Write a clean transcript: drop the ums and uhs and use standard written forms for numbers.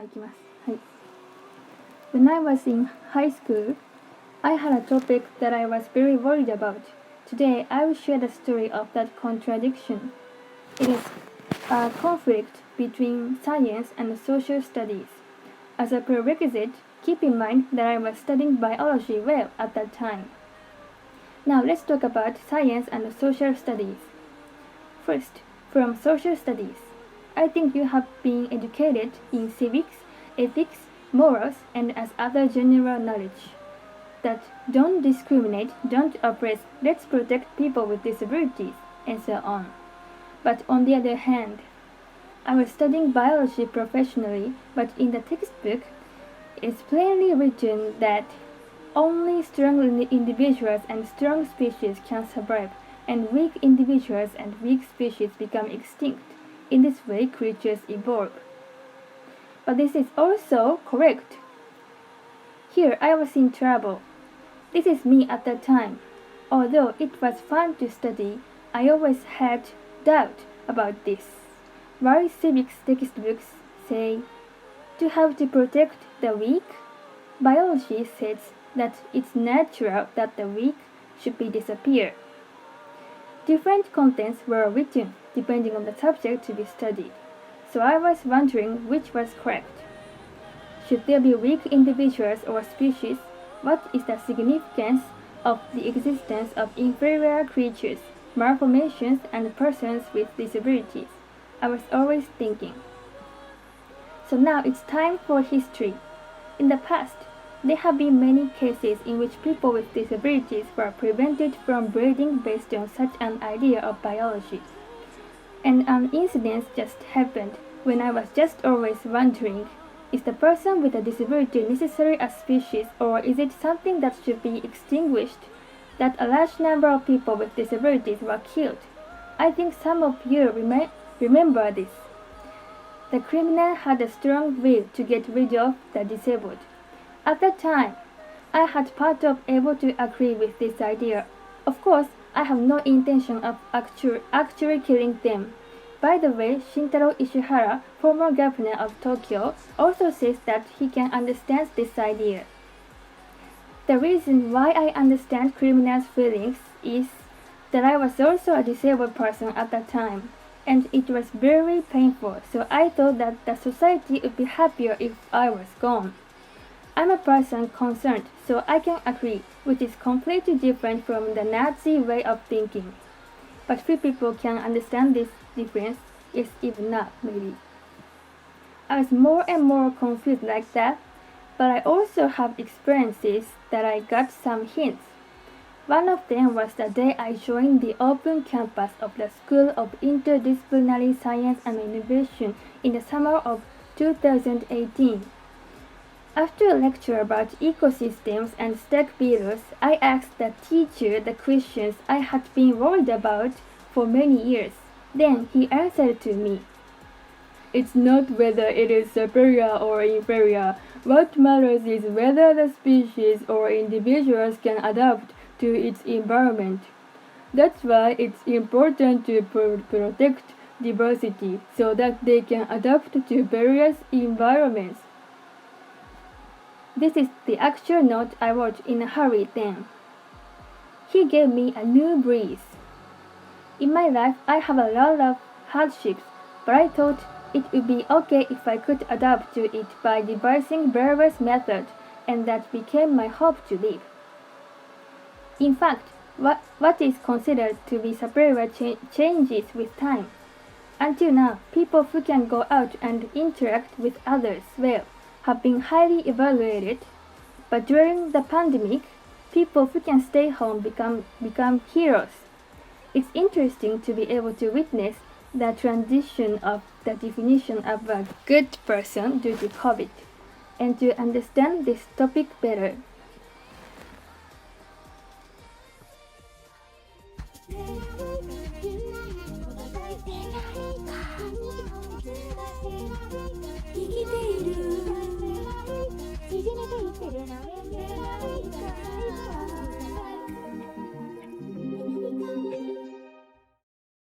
行きます。はい。When I was in high school, I had a topic that I was very worried about. Today, I will share the story of that contradiction. It is a conflict between science and social studies. As a prerequisite, keep in mind that I was studying biology well at that time. Now let's talk about science and social studies. First, from social studies. I think you have been educated in civics, ethics, morals, and as other general knowledge. That don't discriminate, don't oppress, let's protect people with disabilities, and so on. But on the other hand, I was studying biology professionally, but in the textbook, it's plainly written that only strong individuals and strong species can survive, and weak individuals and weak species become extinct. In this way, creatures evolve. But this is also correct. Here I was in trouble. This is me at that time. Although it was fun to study, I always had doubt about this. Why civics textbooks say to have to protect the weak? Biology says that it's natural that the weak should be disappear. Different contents were written depending on the subject to be studied, so I was wondering which was correct. Should there be weak individuals or species? What is the significance of the existence of inferior creatures, malformations, and persons with disabilities? I was always thinking. So now it's time for history. In the past, there have been many cases in which people with disabilities were prevented from breeding based on such an idea of biology. And an incident just happened when I was just always wondering, is the person with a disability necessary as species, or is it something that should be extinguished? That a large number of people with disabilities were killed. I think some of you remember this. The criminal had a strong will to get rid of the disabled. At that time, I had part of able to agree with this idea. Of course, I have no intention of actually killing them. By the way, Shintaro Ishihara, former governor of Tokyo, also says that he can understand this idea. The reason why I understand criminals' feelings is that I was also a disabled person at that time, and it was very painful, so I thought that the society would be happier if I was gone. I'm a person concerned, so I can agree, which is completely different from the Nazi way of thinking. But few people can understand this difference, yes, even not, maybe. I was more and more confused like that, but I also have experiences that I got some hints. One of them was the day I joined the open campus of the School of Interdisciplinary Science and Innovation in the summer of 2018. After a lecture about ecosystems and stack beetles, I asked the teacher the questions I had been worried about for many years. Then he answered to me, "It's not whether it is superior or inferior. What matters is whether the species or individuals can adapt to its environment. That's why it's important to protect diversity so that they can adapt to various environments." This is the actual note I wrote in a hurry then. He gave me a new breeze. In my life, I have a lot of hardships, but I thought it would be okay if I could adapt to it by devising various methods, and that became my hope to live. In fact, what is considered to be superior changes with time. Until now, people who can go out and interact with others well have been highly evaluated, but during the pandemic, people who can stay home become heroes. It's interesting to be able to witness the transition of the definition of a good person due to COVID, and to understand this topic better.